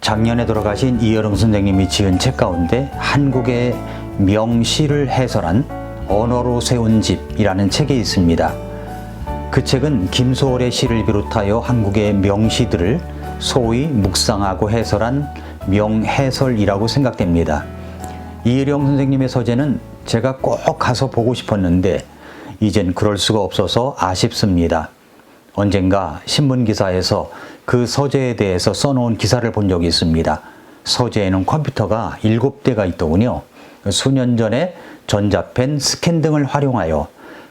작년에 돌아가신 이여령 선생님이 지은 책 가운데 한국의 명시를 해설한 언어로 세운 집이라는 책이 있습니다. 그 책은 김소월의 시를 비롯하여 한국의 명시들을 소위 묵상하고 해설한 명해설이라고 생각됩니다. 이여령 선생님의 서재는 제가 꼭 가서 보고 싶었는데 이젠 그럴 수가 없어서 아쉽습니다. 언젠가 신문기사에서 그 서재에 대해서 써놓은 기사를 본 적이 있습니다. 서재에는 컴퓨터가 7대가 있더군요. 수년 전에 전자펜, 스캔 등을 활용하여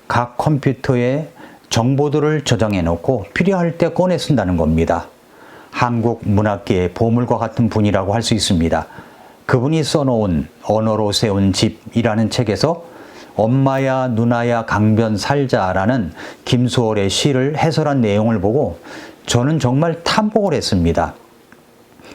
각 컴퓨터에 정보들을 저장해 놓고 필요할 때 꺼내 쓴다는 겁니다. 한국 문학계의 보물과 같은 분이라고 할 수 있습니다. 그분이 써놓은 언어로 세운 집이라는 책에서 엄마야 누나야 강변 살자라는 김소월의 시를 해설한 내용을 보고 저는 정말 탐복을 했습니다.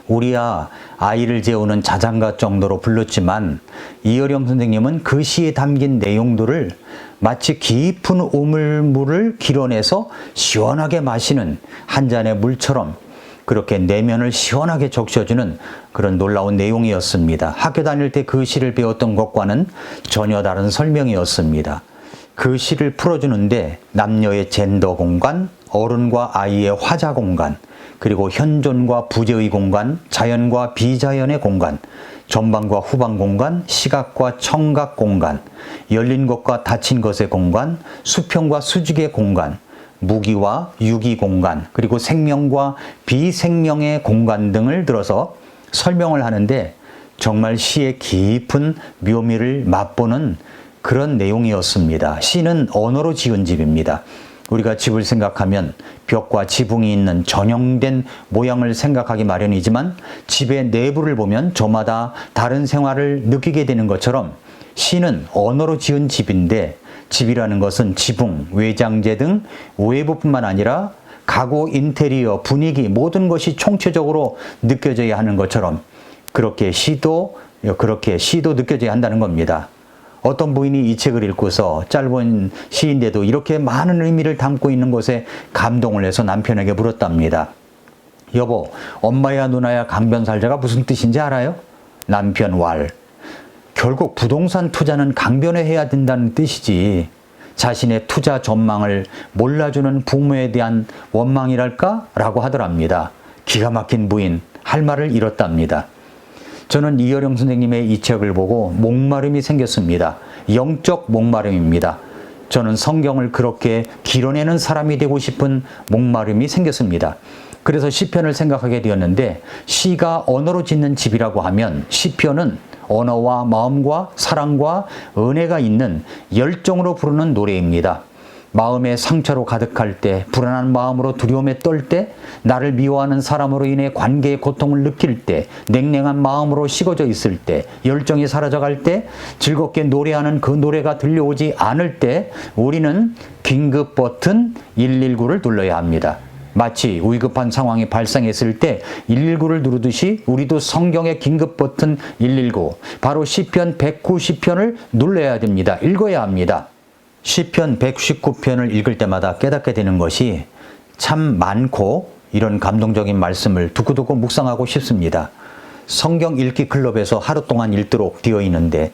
우리야 아이를 재우는 자장가 정도로 불렀지만 이여령 선생님은 그 시에 담긴 내용들을 마치 깊은 우물물을 길어내서 시원하게 마시는 한 잔의 물처럼 그렇게 내면을 시원하게 적셔주는 그런 놀라운 내용이었습니다. 학교 다닐 때 그 시를 배웠던 것과는 전혀 다른 설명이었습니다. 그 시를 풀어주는데 남녀의 젠더 공간, 어른과 아이의 화자 공간, 그리고 현존과 부재의 공간, 자연과 비자연의 공간, 전방과 후방 공간, 시각과 청각 공간, 열린 것과 닫힌 것의 공간, 수평과 수직의 공간, 무기와 유기 공간, 그리고 생명과 비생명의 공간 등을 들어서 설명을 하는데 정말 시의 깊은 묘미를 맛보는 그런 내용이었습니다. 시는 언어로 지은 집입니다. 우리가 집을 생각하면 벽과 지붕이 있는 전형된 모양을 생각하기 마련이지만 집의 내부를 보면 저마다 다른 생활을 느끼게 되는 것처럼 시는 언어로 지은 집인데 집이라는 것은 지붕, 외장재 등 외부뿐만 아니라 가구, 인테리어, 분위기 모든 것이 총체적으로 느껴져야 하는 것처럼 그렇게 시도 느껴져야 한다는 겁니다. 어떤 부인이 이 책을 읽고서 짧은 시인데도 이렇게 많은 의미를 담고 있는 것에 감동을 해서 남편에게 물었답니다. 여보, 엄마야 누나야 강변 살자가 무슨 뜻인지 알아요? 남편 왈. 결국 부동산 투자는 강변에 해야 된다는 뜻이지 자신의 투자 전망을 몰라주는 부모에 대한 원망이랄까? 라고 하더랍니다. 기가 막힌 부인, 할 말을 잃었답니다. 저는 이여령 선생님의 이 책을 보고 목마름이 생겼습니다. 영적 목마름입니다. 저는 성경을 그렇게 길어내는 사람이 되고 싶은 목마름이 생겼습니다. 그래서 시편을 생각하게 되었는데 시가 언어로 짓는 집이라고 하면 시편은 언어와 마음과 사랑과 은혜가 있는 열정으로 부르는 노래입니다. 마음의 상처로 가득할 때, 불안한 마음으로 두려움에 떨 때, 나를 미워하는 사람으로 인해 관계의 고통을 느낄 때, 냉랭한 마음으로 식어져 있을 때, 열정이 사라져갈 때, 즐겁게 노래하는 그 노래가 들려오지 않을 때 우리는 긴급 버튼 119를 눌러야 합니다. 마치 위급한 상황이 발생했을 때 119를 누르듯이 우리도 성경의 긴급 버튼 119, 바로 시편 190편을 눌러야 됩니다. 읽어야 합니다. 시편 119편을 읽을 때마다 깨닫게 되는 것이 참 많고 이런 감동적인 말씀을 두고두고 묵상하고 싶습니다. 성경 읽기 클럽에서 하루 동안 읽도록 되어 있는데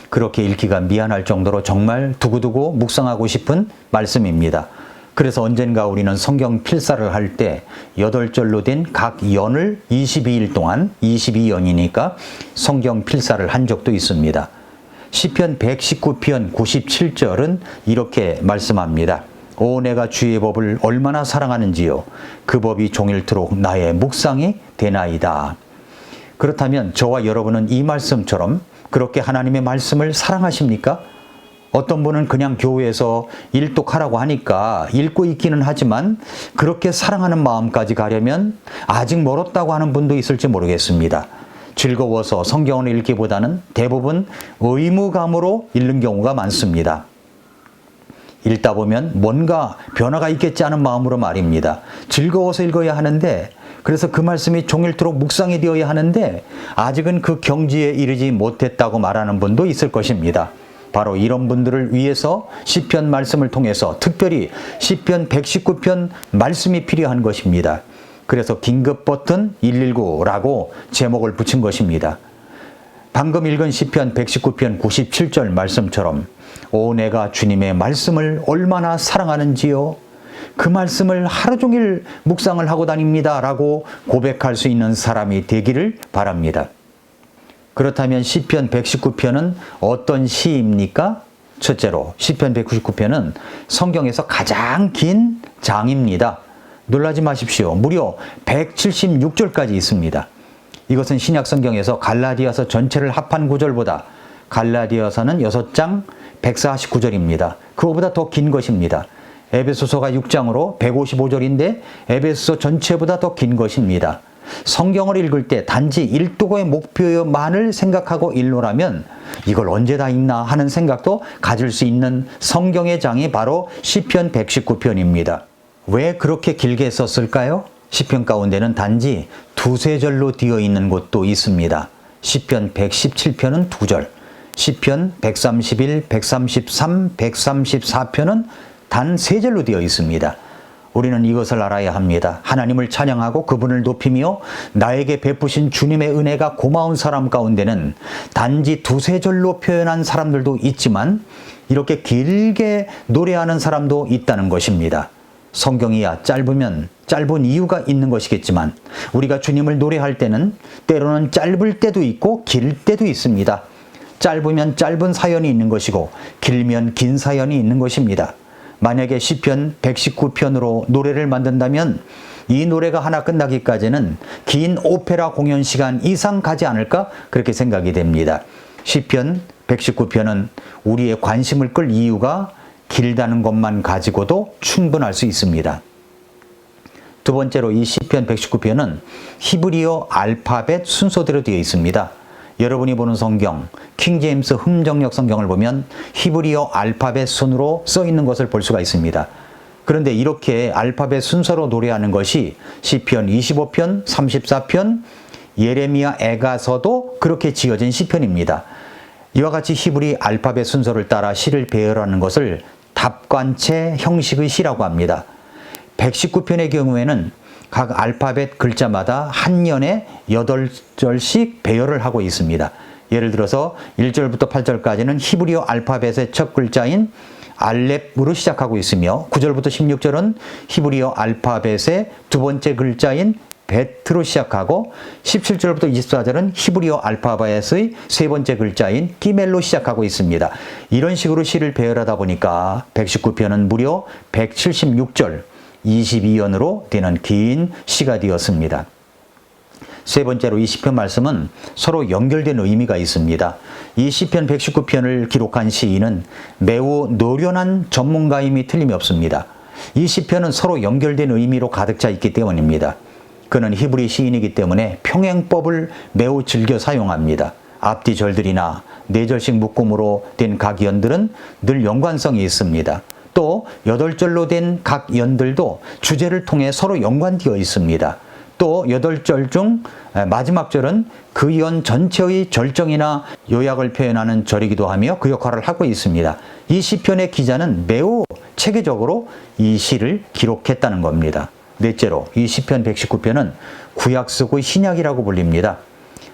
그렇게 읽기가 미안할 정도로 정말 두고두고 묵상하고 싶은 말씀입니다. 그래서 언젠가 우리는 성경 필사를 할 때 8절로 된 각 연을 22일 동안 22연이니까 성경 필사를 한 적도 있습니다. 시편 119편 97절은 이렇게 말씀합니다. 오 내가 주의 법을 얼마나 사랑하는지요. 그 법이 종일토록 나의 묵상이 되나이다. 그렇다면 저와 여러분은 이 말씀처럼 그렇게 하나님의 말씀을 사랑하십니까? 어떤 분은 그냥 교회에서 일독하라고 하니까 읽고 있기는 하지만 그렇게 사랑하는 마음까지 가려면 아직 멀었다고 하는 분도 있을지 모르겠습니다. 즐거워서 성경을 읽기보다는 대부분 의무감으로 읽는 경우가 많습니다. 읽다 보면 뭔가 변화가 있겠지 하는 마음으로 말입니다. 즐거워서 읽어야 하는데 그래서 그 말씀이 종일토록 묵상이 되어야 하는데 아직은 그 경지에 이르지 못했다고 말하는 분도 있을 것입니다. 바로 이런 분들을 위해서 시편 말씀을 통해서 특별히 시편 119편 말씀이 필요한 것입니다. 그래서 긴급 버튼 119라고 제목을 붙인 것입니다. 방금 읽은 시편 119편 97절 말씀처럼 오 내가 주님의 말씀을 얼마나 사랑하는지요. 그 말씀을 하루 종일 묵상을 하고 다닙니다 라고 고백할 수 있는 사람이 되기를 바랍니다. 그렇다면 시편 119편은 어떤 시입니까? 첫째로 시편 199편은 성경에서 가장 긴 장입니다. 놀라지 마십시오. 무려 176절까지 있습니다. 이것은 신약 성경에서 갈라디아서 전체를 합한 구절보다 갈라디아서는 6장 149절입니다. 그거보다 더 긴 것입니다. 에베소서가 6장으로 155절인데 에베소서 전체보다 더 긴 것입니다. 성경을 읽을 때 단지 일독의 목표만을 생각하고 읽노라면 이걸 언제 다 읽나 하는 생각도 가질 수 있는 성경의 장이 바로 시편 119편입니다. 왜 그렇게 길게 썼을까요? 시편 가운데는 단지 두세 절로 되어 있는 곳도 있습니다. 시편 117편은 2절, 시편 131, 133, 134편은 단 3절로 되어 있습니다. 우리는 이것을 알아야 합니다. 하나님을 찬양하고 그분을 높이며 나에게 베푸신 주님의 은혜가 고마운 사람 가운데는 단지 두세 절로 표현한 사람들도 있지만 이렇게 길게 노래하는 사람도 있다는 것입니다. 성경이야 짧으면 짧은 이유가 있는 것이겠지만 우리가 주님을 노래할 때는 때로는 짧을 때도 있고 길 때도 있습니다. 짧으면 짧은 사연이 있는 것이고 길면 긴 사연이 있는 것입니다. 만약에 시편 119편으로 노래를 만든다면 이 노래가 하나 끝나기까지는 긴 오페라 공연 시간 이상 가지 않을까 그렇게 생각이 됩니다. 시편 119편은 우리의 관심을 끌 이유가 길다는 것만 가지고도 충분할 수 있습니다. 두 번째로 이 시편 119편은 히브리어 알파벳 순서대로 되어 있습니다. 여러분이 보는 성경, 킹제임스 흠정역 성경을 보면 히브리어 알파벳 순으로 써 있는 것을 볼 수가 있습니다. 그런데 이렇게 알파벳 순서로 노래하는 것이 시편 25편, 34편, 예레미야 애가서도 그렇게 지어진 시편입니다. 이와 같이 히브리 알파벳 순서를 따라 시를 배열하는 것을 답관체 형식의 시라고 합니다. 119편의 경우에는 각 알파벳 글자마다 한 년에 8절씩 배열을 하고 있습니다. 예를 들어서 1절부터 8절까지는 히브리어 알파벳의 첫 글자인 알렙으로 시작하고 있으며 9절부터 16절은 히브리어 알파벳의 두 번째 글자인 베트로 시작하고 17절부터 24절은 히브리어 알파벳의 세 번째 글자인 기멜로 시작하고 있습니다. 이런 식으로 시를 배열하다 보니까 119편은 무려 176절 22연으로 되는 긴 시가 되었습니다. 세 번째로 이 시편 말씀은 서로 연결된 의미가 있습니다. 이 시편 119편을 기록한 시인은 매우 노련한 전문가임이 틀림이 없습니다. 이 시편은 서로 연결된 의미로 가득 차 있기 때문입니다. 그는 히브리 시인이기 때문에 평행법을 매우 즐겨 사용합니다. 앞뒤 절들이나 4절씩 묶음으로 된 각 연들은 늘 연관성이 있습니다. 또 8절로 된 각 연들도 주제를 통해 서로 연관되어 있습니다. 또 8절 중 마지막 절은 그 연 전체의 절정이나 요약을 표현하는 절이기도 하며 그 역할을 하고 있습니다. 이 시편의 기자는 매우 체계적으로 이 시를 기록했다는 겁니다. 넷째로 이 시편 119편은 구약 속의 신약이라고 불립니다.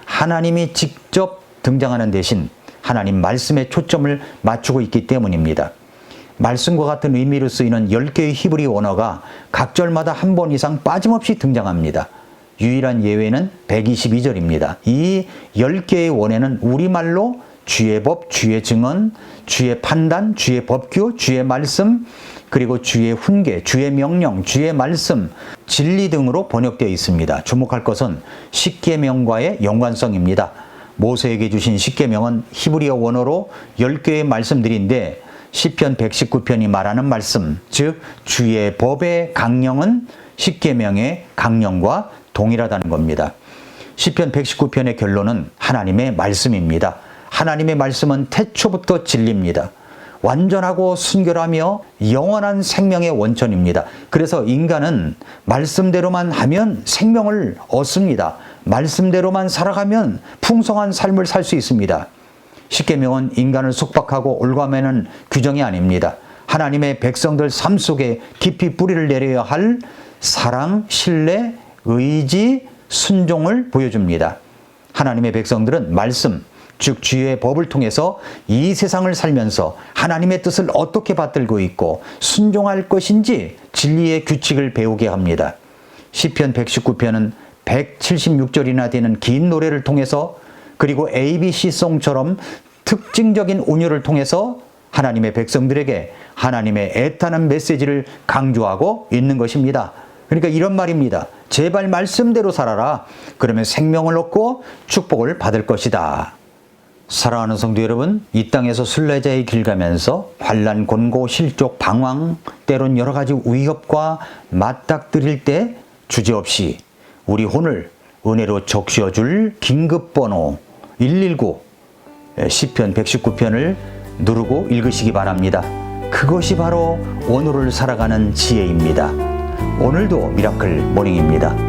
하나님이 직접 등장하는 대신 하나님 말씀에 초점을 맞추고 있기 때문입니다. 말씀과 같은 의미로 쓰이는 10개의 히브리 원어가 각 절마다 한 번 이상 빠짐없이 등장합니다. 유일한 예외는 122절입니다. 이 10개의 원어는 우리말로 주의 법, 주의 증언, 주의 판단, 주의 법규, 주의 말씀, 그리고 주의 훈계, 주의 명령, 주의 말씀, 진리 등으로 번역되어 있습니다. 주목할 것은 십계명과의 연관성입니다. 모세에게 주신 십계명은 히브리어 원어로 10개의 말씀들인데 시편 119편이 말하는 말씀, 즉 주의 법의 강령은 십계명의 강령과 동일하다는 겁니다. 시편 119편의 결론은 하나님의 말씀입니다. 하나님의 말씀은 태초부터 진리입니다. 완전하고 순결하며 영원한 생명의 원천입니다. 그래서 인간은 말씀대로만 하면 생명을 얻습니다. 말씀대로만 살아가면 풍성한 삶을 살 수 있습니다. 십계명은 인간을 속박하고 올가매는 규정이 아닙니다. 하나님의 백성들 삶 속에 깊이 뿌리를 내려야 할 사랑, 신뢰, 의지, 순종을 보여줍니다. 하나님의 백성들은 말씀, 즉 주의 법을 통해서 이 세상을 살면서 하나님의 뜻을 어떻게 받들고 있고 순종할 것인지 진리의 규칙을 배우게 합니다. 시편 119편은 176절이나 되는 긴 노래를 통해서 그리고 ABC송처럼 특징적인 운율을 통해서 하나님의 백성들에게 하나님의 애타는 메시지를 강조하고 있는 것입니다. 그러니까 이런 말입니다. 제발 말씀대로 살아라. 그러면 생명을 얻고 축복을 받을 것이다. 사랑하는 성도 여러분, 이 땅에서 순례자의 길 가면서 환난, 곤고, 실족, 방황, 때론 여러 가지 위협과 맞닥뜨릴 때 주저없이 우리 혼을 은혜로 적셔줄 긴급번호 119 시편 119편을 누르고 읽으시기 바랍니다. 그것이 바로 오늘을 살아가는 지혜입니다. 오늘도 미라클 모닝입니다.